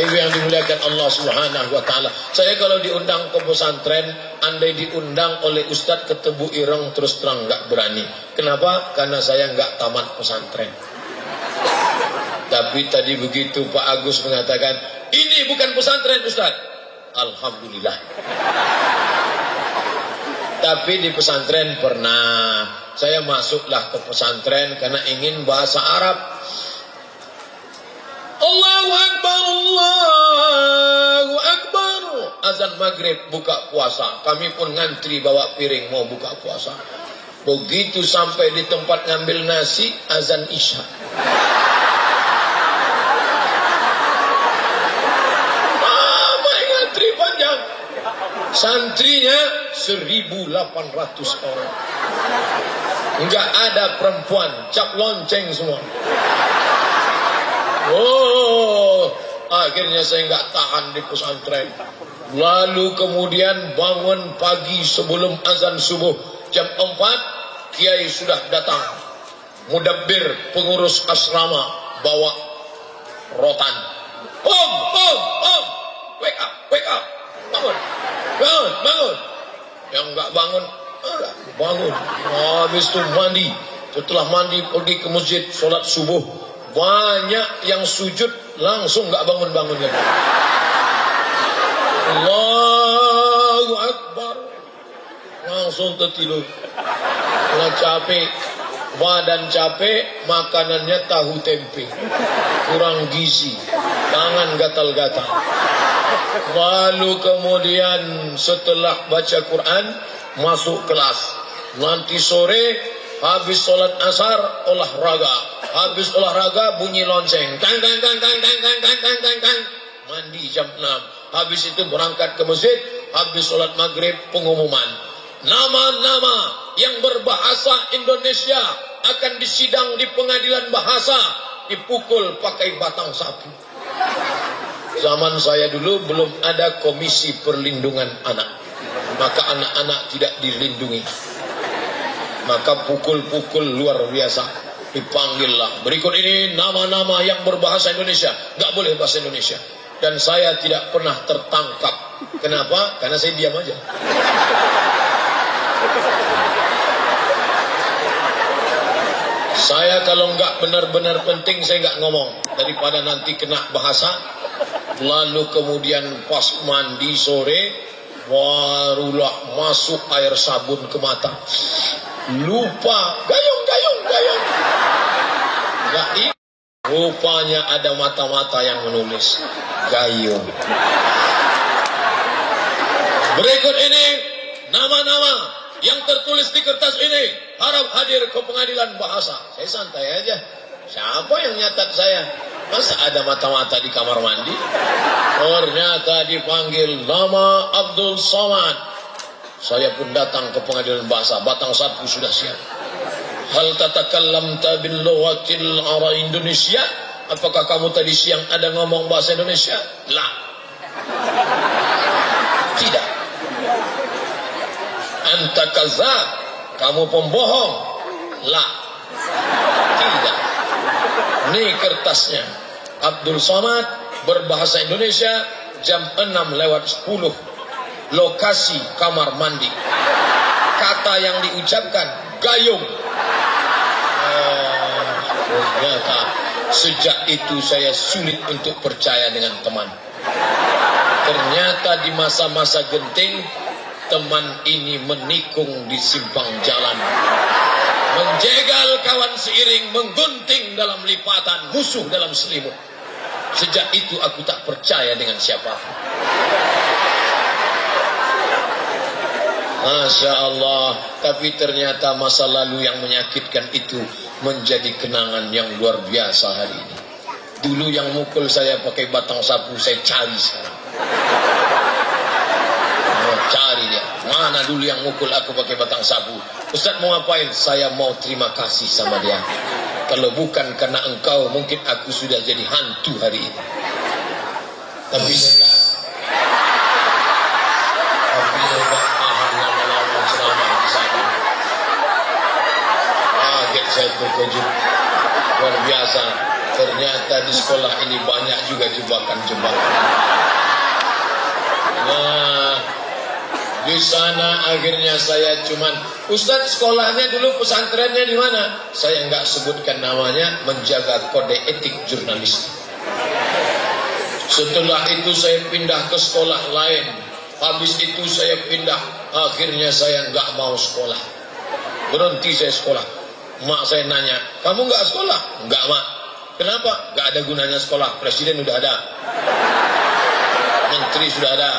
ibu yang dimuliakan Allah Subhanahu wa taala. Saya kalau diundang ke pesantren, andai diundang oleh Ustadz ke Tebu Ireng, terus terang nggak berani. Kenapa? Karena saya nggak tamat pesantren. Tapi tadi begitu Pak Agus mengatakan, ini bukan pesantren Ustadz. Alhamdulillah. Tapi di pesantren pernah. Saya masuklah ke pesantren karena ingin bahasa Arab. Allahu Akbar, Allahu Akbar. Azan maghrib buka puasa. Kami pun ngantri bawa piring mau buka puasa. Begitu sampai di tempat ngambil nasi, azan isya. Lama ngantri panjang. Santrinya 1.800 orang. Enggak ada perempuan, cap lonceng semua. Oh, akhirnya saya nggak tahan di pesantren. Lalu kemudian bangun pagi sebelum azan subuh jam 4, kiai sudah datang. Mudabbir pengurus asrama bawa rotan. Om, wake up, bangun, bangun. Yang nggak bangun, bangun. Habis itu mandi. Setelah mandi pergi ke masjid, sholat subuh. Banyak yang sujud langsung nggak bangun-bangun lagi. Allahu Akbar. Langsung tertidur. Kalau capek, badan capek, makanannya tahu tempe. Kurang gizi, tangan gatal-gatal. Lalu kemudian setelah baca Quran, masuk kelas. Nanti sore habis sholat asar olahraga. Habis olahraga bunyi lonceng. Kang. Mandi jam 6. Habis itu berangkat ke masjid. Habis sholat maghrib pengumuman. Nama-nama yang berbahasa Indonesia akan disidang di pengadilan bahasa. Dipukul pakai batang sapu. Zaman saya dulu belum ada komisi perlindungan anak. Maka anak-anak tidak dilindungi. Maka pukul-pukul luar biasa. Dipanggillah. Berikut ini nama-nama yang berbahasa Indonesia. Nggak boleh bahasa Indonesia. Dan saya tidak pernah tertangkap. Kenapa? Karena saya diam aja. Saya kalau nggak benar-benar penting, saya nggak ngomong. Daripada nanti kena bahasa. Lalu kemudian pas mandi sore, barulah masuk air sabun ke mata. Lupa gayung. Gak ingat. Rupanya ada mata-mata yang menulis gayung. Berikut ini nama-nama yang tertulis di kertas ini harap hadir ke pengadilan bahasa. Saya santai aja. Siapa yang nyatat saya? Masa ada mata-mata di kamar mandi? Ternyata dipanggil nama Abdul Somad. Saya pun datang ke pengadilan bahasa. Batang sapu sudah siap. Hal tatakallamta bil lughatil Arab Indonesia? Apakah kamu tadi siang ada ngomong bahasa Indonesia? La. Tidak. Anta kazab. Kamu pembohong? La. Tidak. Ini kertasnya. Abdul Somad berbahasa Indonesia jam 6:10. Lokasi kamar mandi. Kata yang diucapkan gayung. Ternyata sejak itu saya sulit untuk percaya dengan teman. Ternyata di masa-masa genting, teman ini menikung di simpang jalan. Menjegal kawan seiring, menggunting dalam lipatan, musuh dalam selimut. Sejak itu aku tak percaya dengan siapapun. Masya Allah. Tapi ternyata masa lalu yang menyakitkan itu menjadi kenangan yang luar biasa hari ini. Dulu yang mukul saya pakai batang sapu, saya cari sekarang. Cari dia. Mana dulu yang mukul aku pakai batang sapu? Ustaz mau ngapain? Saya mau terima kasih sama dia. Kalau bukan karena engkau, mungkin aku sudah jadi hantu hari ini. Tapi saya enggak tahan lama-lama selama di sana. Kaget saya terkejut. Luar biasa. Ternyata di sekolah ini banyak juga jebakan-jebakan. Nah, di sana akhirnya saya cuman, Ustadz sekolahnya dulu pesantrennya di mana? Saya nggak sebutkan namanya, menjaga kode etik jurnalis. Setelah itu saya pindah ke sekolah lain. Habis itu saya pindah. Akhirnya saya nggak mau sekolah. Berhenti saya sekolah. Mak saya nanya, kamu nggak sekolah? Nggak, Mak. Kenapa? Nggak ada gunanya sekolah. Presiden udah ada. Menteri sudah ada.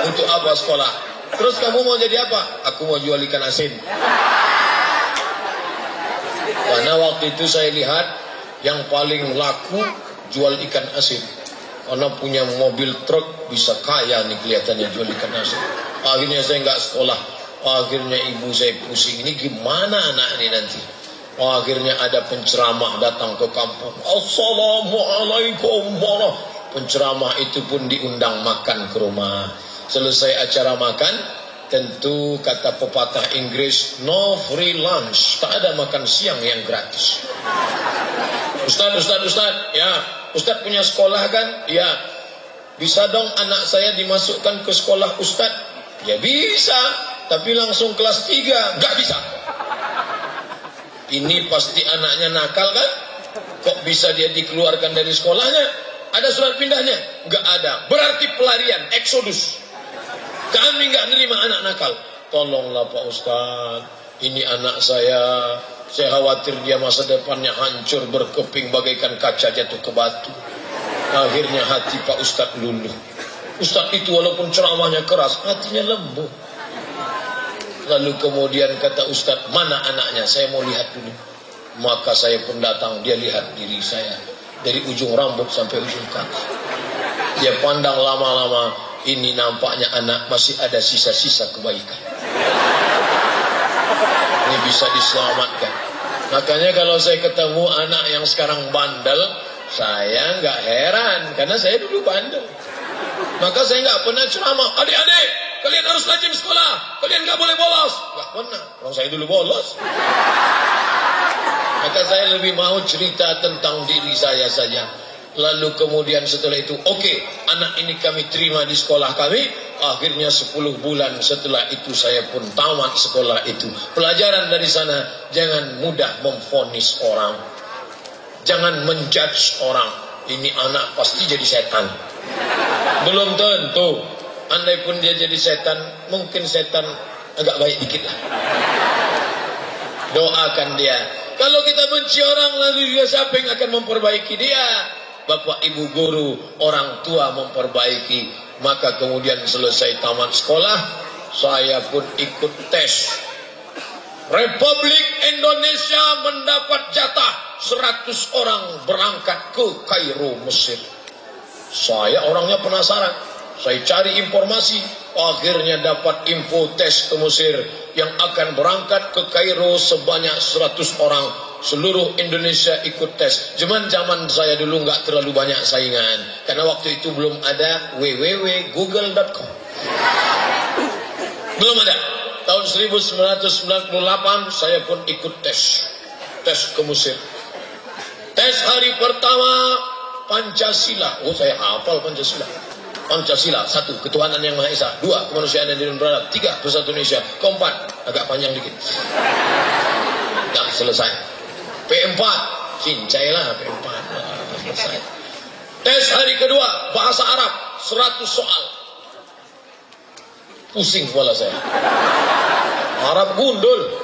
Untuk apa sekolah? Terus kamu mau jadi apa? Aku mau jual ikan asin. Karena waktu itu saya lihat yang paling laku jual ikan asin. Karena punya mobil truk bisa kaya nih kelihatannya jual ikan asin. Akhirnya saya nggak sekolah. Akhirnya ibu saya pusing. Ini gimana anak ini nanti? Akhirnya ada penceramah datang ke kampung. Assalamualaikum warahmatullahi. Penceramah itu pun diundang makan ke rumah. Selesai acara makan, tentu kata pepatah Inggris, no free lunch, tak ada makan siang yang gratis. Ustaz, ya, Ustaz punya sekolah kan? Ya, bisa dong anak saya dimasukkan ke sekolah Ustaz? Ya bisa, tapi langsung kelas 3, gak bisa. Ini pasti anaknya nakal kan? Kok bisa dia dikeluarkan dari sekolahnya? Ada surat pindahnya? Gak ada. Berarti pelarian, eksodus. Kami nggak nerima anak nakal. Tolonglah Pak Ustaz, ini anak saya khawatir dia masa depannya hancur berkeping bagaikan kaca jatuh ke batu. Akhirnya hati Pak Ustaz luluh. Ustaz itu walaupun ceramahnya keras, hatinya lembut. Lalu kemudian kata Ustaz, mana anaknya? Saya mau lihat dulu. Maka saya pun datang, dia lihat diri saya dari ujung rambut sampai ujung kaki. Dia pandang lama-lama, ini nampaknya anak masih ada sisa-sisa kebaikan. Ini bisa diselamatkan. Makanya kalau saya ketemu anak yang sekarang bandel, saya nggak heran, karena saya dulu bandel. Maka saya nggak pernah ceramah, adik-adik, kalian harus rajin sekolah, kalian nggak boleh bolos. Nggak pernah, kalau saya dulu bolos. Maka saya lebih mau cerita tentang diri saya saja. Lalu kemudian setelah itu, oke, anak ini kami terima di sekolah kami. Akhirnya 10 bulan setelah itu saya pun tamat sekolah itu. Pelajaran dari sana, jangan mudah memvonis orang. Jangan menjudge orang. Ini anak pasti jadi setan. Belum tentu. Andai pun dia jadi setan, mungkin setan agak baik dikit lah. Doakan dia. Kalau kita benci orang, lalu dia siapa yang akan memperbaiki dia? Bapak ibu guru, orang tua memperbaiki. Maka kemudian selesai tamat sekolah, saya pun ikut tes. Republik Indonesia mendapat jatah 100 orang berangkat ke Kairo, Mesir. Saya orangnya penasaran. Saya cari informasi. Akhirnya dapat info tes ke Mesir yang akan berangkat ke Kairo sebanyak 100 orang. Seluruh Indonesia ikut tes. Zaman saya dulu nggak terlalu banyak saingan. Karena waktu itu belum ada www.google.com. Belum ada. Tahun 1998 saya pun ikut tes. Tes ke Mesir. Tes hari pertama Pancasila. Oh, saya hafal Pancasila. Pancasila, 1, ketuhanan yang Maha Esa. 2, kemanusiaan yang adil dan beradab. 3, persatu Indonesia. Keempat, agak panjang dikit. Nah, selesai. P4, cincailah P4. Nah, selesai. Tes hari kedua, bahasa Arab, 100 soal. Pusing kepala saya. Arab gundul.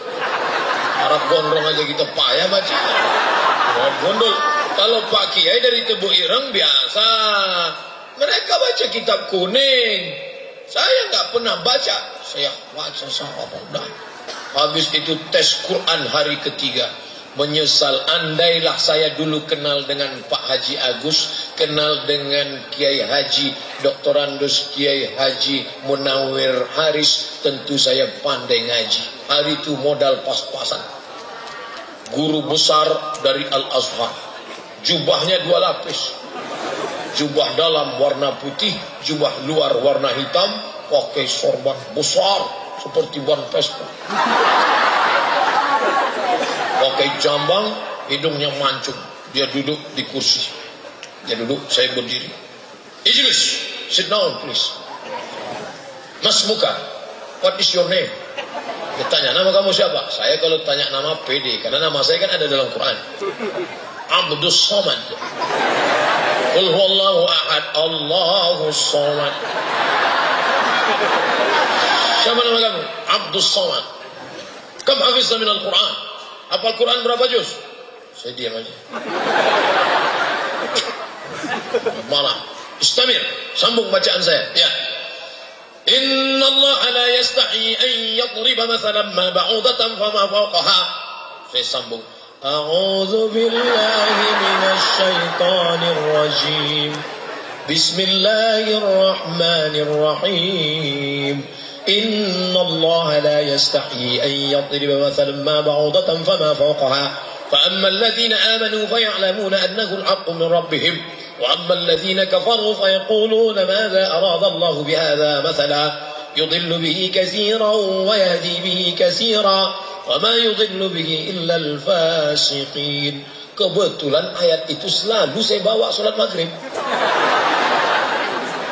Arab gondrong aja kita payah baca. Arab gundul. Kalau Pak Kiai dari Tebu Ireng biasa. Mereka baca kitab kuning. Saya nggak pernah baca. Saya baca sama udah. Habis itu tes Quran hari ketiga. Menyesal, andailah saya dulu kenal dengan Pak Haji Agus, kenal dengan Kiai Haji Dr. Andus Kiai Haji Munawir Haris, tentu saya pandai ngaji. Hari itu modal pas-pasan. Guru besar dari Al-Azhar. Jubahnya 2 lapis. Jubah dalam warna putih, jubah luar warna hitam, pakai sorban besar seperti ban Vespa. Pakai jambang, hidungnya mancung. Dia duduk di kursi. Dia duduk, saya berdiri. Ijlis, sit down please. Mas Muka, what is your name? Dia tanya, nama kamu siapa? Saya kalau tanya nama pede, karena nama saya kan ada dalam Quran. Abdus Somad. Qul huwallahu ahad, Allahus Somad. Siapa nama kamu? Abdus Somad. Kam hafizta minal Quran? Hafal Quran berapa juz? Saya diam aja. Malah, istamir, sambung bacaan saya. Ya. Inna Allah la yastahi an yadriba mathalan ma ba'udatan fama fawqaha. Saya sambung. A'udzu billahi minasy syaithanir rajim. Bismillahirrahmanirrahim. Inna Allah la yastahi an yadriba mathalan ma ba'udatan fama fawqaha. فأما الذين آمنوا فيعلمون أنه الحق من ربهم وأما الذين كفروا فيقولون ماذا أراد الله بهذا مثلا يضل به كثيرا ويهدي به كثيرا وما يضل به إلا الفاسقين. Kebetulan ayat itu selalu saya bawa sholat maghrib.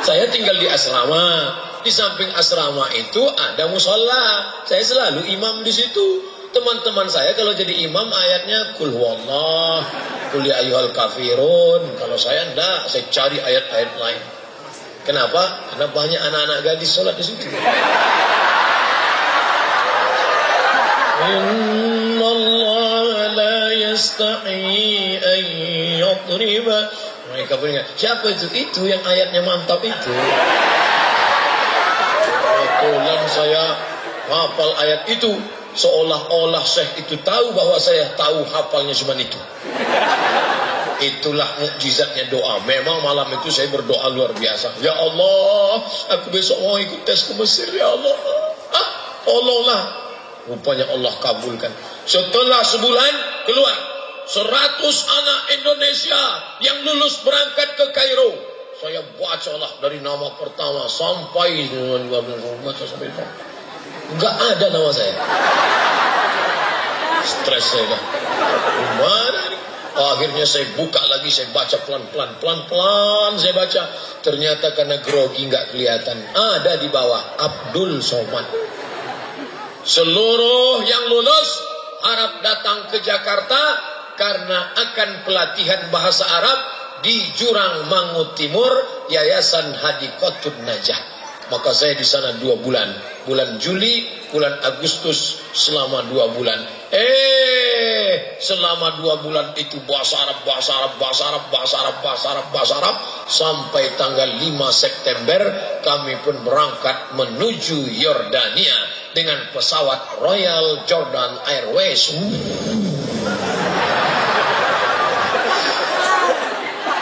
Saya tinggal di asrama. Di samping asrama itu ada musola. Saya selalu imam di situ. Teman-teman saya kalau jadi imam ayatnya kul huwallah, kul ya ayyuhal kafirun. Kalau saya enggak, saya cari ayat-ayat lain. Kenapa? Karena banyak anak-anak gadis sholat di situ. Inna Allah la yastahi an yadriba. Mereka punya, siapa itu? Itu yang ayatnya mantap itu. Kebetulan saya hafal ayat itu. Seolah-olah Syekh itu tahu bahwa saya tahu hafalnya cuma itu. Itulah mukjizatnya doa. Memang malam itu saya berdoa luar biasa. Ya Allah, aku besok mau ikut tes ke Mesir. Ya Allah, tolonglah. Rupanya Allah kabulkan. Setelah sebulan keluar 100 anak Indonesia yang lulus berangkat ke Kairo. Saya bacalah dari nama pertama sampai enggak ada nama saya. Stres saya dah. Gimana nih? Akhirnya saya buka lagi, saya baca pelan-pelan saya baca. Ternyata karena grogi enggak kelihatan. Ada di bawah Abdul Somad. Seluruh yang lulus harap datang ke Jakarta karena akan pelatihan bahasa Arab di Jurang Mangu Timur, Yayasan Hadikotun Najah. Maka saya di sana 2 bulan. Bulan Juli, bulan Agustus, selama 2 bulan. Selama 2 bulan itu bahasa Arab. Sampai tanggal 5 September kami pun berangkat menuju Yordania dengan pesawat Royal Jordan Airways.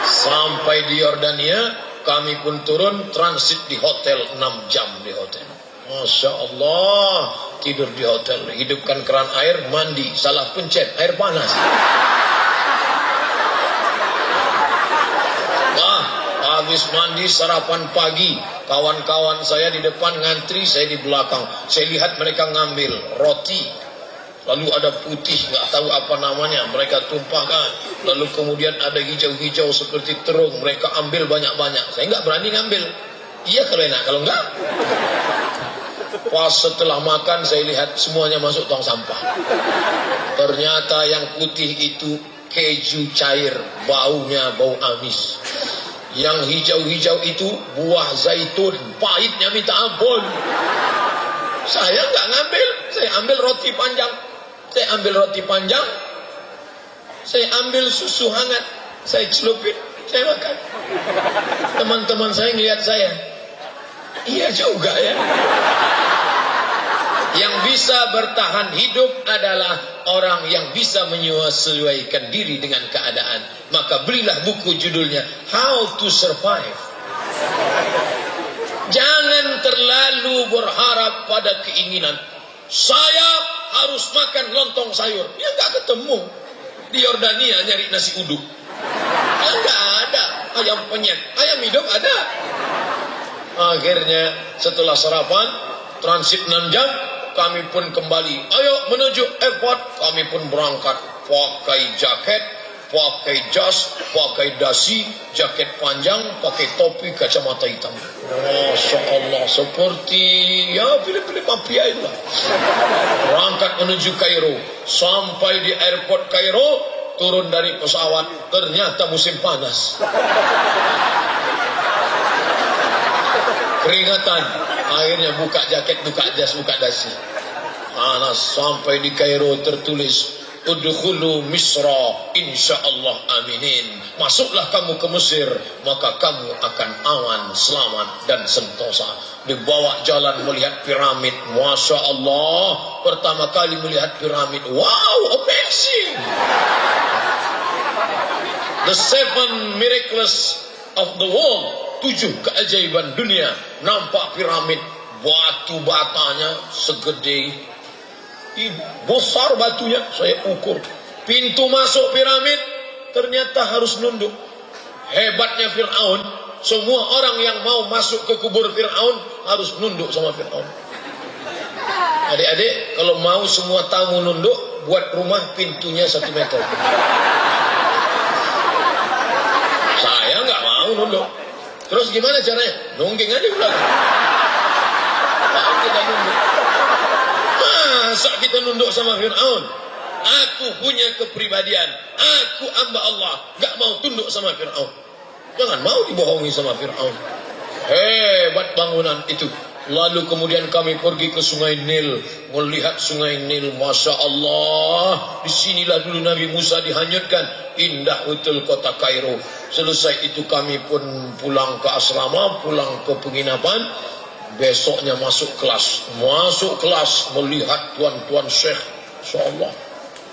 Sampai di Yordania kami pun turun transit di hotel 6 jam di hotel. Masya Allah, tidur di hotel, hidupkan keran air, mandi, salah pencet, air panas. Habis mandi sarapan pagi, kawan-kawan saya di depan ngantri, saya di belakang. Saya lihat mereka ngambil roti. Lalu ada putih, nggak tahu apa namanya, mereka tumpahkan. Lalu kemudian ada hijau-hijau seperti terung, mereka ambil banyak-banyak. Saya nggak berani ngambil. Iya kalau enak, kalau enggak. Pas setelah makan saya lihat semuanya masuk tong sampah. Ternyata yang putih itu keju cair, baunya bau amis. Yang hijau-hijau itu buah zaitun, pahitnya minta ampun. Saya nggak ngambil, saya ambil roti panjang. Saya ambil susu hangat, saya celupin, saya makan. Teman-teman saya ngelihat saya, iya juga ya. Yang bisa bertahan hidup adalah orang yang bisa menyesuaikan diri dengan keadaan. Maka belilah buku judulnya How to Survive. Jangan terlalu berharap pada keinginan. Saya harus makan lontong sayur. Ya nggak ketemu. Di Yordania nyari nasi uduk. Ya nggak ada. Ayam penyet, ayam hidup ada. Akhirnya setelah sarapan, transit 6 jam, kami pun kembali. Ayo menuju airport, kami pun berangkat. Pakai jaket, pakai jas, pakai dasi, jaket panjang, pakai topi, kacamata hitam. Masya Allah, seperti ya film-film mafia itulah. Berangkat menuju Kairo, sampai di airport Kairo, turun dari pesawat, ternyata musim panas. Keringatan, akhirnya buka jaket, buka jas, buka dasi. Panas. Sampai di Kairo tertulis, udkhulu Misra insyaallah aminin. Masuklah kamu ke Mesir, maka kamu akan aman, selamat dan sentosa. Dibawa jalan melihat piramid, Masya Allah. Pertama kali melihat piramid, wow, amazing. The 7 miracles of the world, 7 keajaiban dunia. Nampak piramid, batu batanya segede, besar batunya, saya ukur. Pintu masuk piramid ternyata harus nunduk. Hebatnya Fir'aun, semua orang yang mau masuk ke kubur Fir'aun harus nunduk sama Fir'aun. Adik-adik, kalau mau semua tamu nunduk, buat rumah pintunya 1 meter. Saya nggak mau nunduk. Terus gimana caranya? Nungging aja di belakang. Kalau kita nunduk, masa kita nunduk sama Fir'aun? Aku punya kepribadian, aku hamba Allah, gak mau tunduk sama Fir'aun. Jangan mau dibohongi sama Fir'aun. Hebat bangunan itu. Lalu kemudian kami pergi ke Sungai Nil, melihat Sungai Nil, Masya Allah. Disinilah dulu Nabi Musa dihanyutkan. Indah betul kota Kairo. Selesai itu kami pun pulang ke asrama, pulang ke penginapan. Besoknya masuk kelas melihat tuan-tuan syekh. Insyaallah.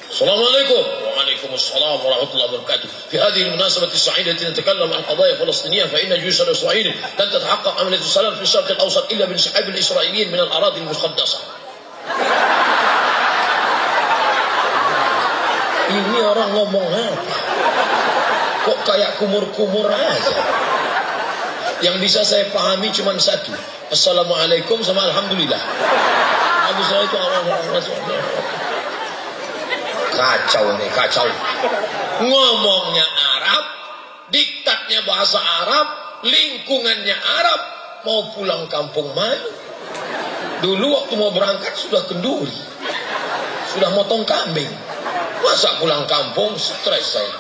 Assalamualaikum. Waalaikumsalam warahmatullahi wabarakatuh. في هذه المناسبة السعيدة نتكلم عن قضايا فلسطينية فإن جيوش الإسرائيلي لن تتحقق عملية السلام في الشرق الأوسط إلا بانسحاب الإسرائيليين من الأراضي المقدسة. Ini orang ngomong apa? Kok kayak kumur-kumur aja? Yang bisa saya pahami cuma satu. Assalamualaikum sama alhamdulillah. Habis itu kacau nih, kacau. Ngomongnya Arab, diktatnya bahasa Arab, lingkungannya Arab, mau pulang kampung malu. Dulu waktu mau berangkat sudah kenduri, sudah motong kambing. Masa pulang kampung stres saya.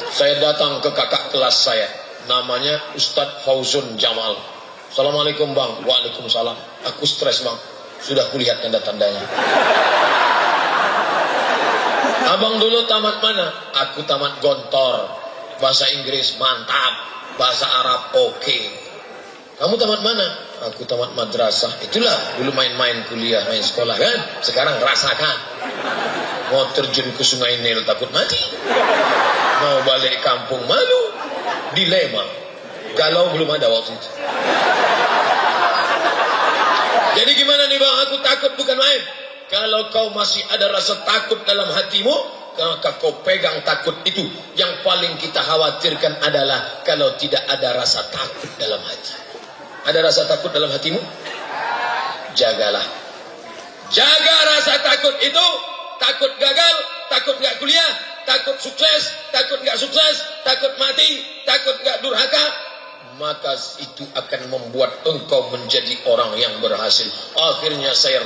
Saya datang ke kakak kelas saya, namanya Ustadz Fauzun Jamal. Assalamualaikum bang. Waalaikumsalam. Aku stres bang, sudah kulihat tanda-tandanya. Abang dulu tamat mana? Aku tamat Gontor. Bahasa Inggris mantap, bahasa Arab oke. Kamu tamat mana? Aku tamat madrasah. Itulah dulu main-main kuliah, main sekolah kan. Sekarang rasakan. Mau terjun ke Sungai Nil takut mati, mau balik kampung malu, dilema. Galau belum ada waktu itu. Jadi gimana nih bang? Aku takut bukan main. Kalau kau masih ada rasa takut dalam hatimu, maka kau pegang takut itu. Yang paling kita khawatirkan adalah kalau tidak ada rasa takut dalam hati. Ada rasa takut dalam hatimu? Jagalah. Jaga rasa takut itu. Takut gagal, takut gak kuliah, takut sukses, takut gak sukses, takut mati, takut gak durhaka. Maka itu akan membuat engkau menjadi orang yang berhasil. Akhirnya saya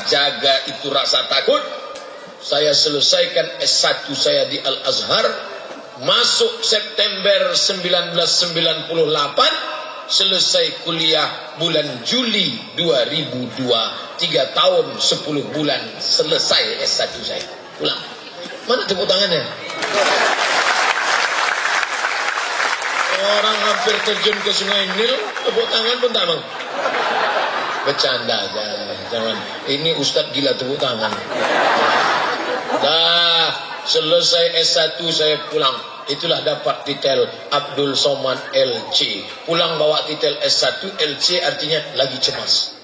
jaga itu rasa takut. Saya selesaikan S1 saya di Al-Azhar. Masuk September 1998. Selesai kuliah bulan Juli 2002. 3 tahun 10 bulan selesai S1 saya. Pulang. Mana tepuk tangannya? Orang hampir terjun ke Sungai Nil, tepuk tangan pun tak mau. Bercanda aja, jangan. Ini Ustadz gila tepuk tangan. Dah selesai S1 saya pulang. Itulah dapat titel Abdul Somad LC. Pulang bawa titel S1, LC artinya lagi cemas.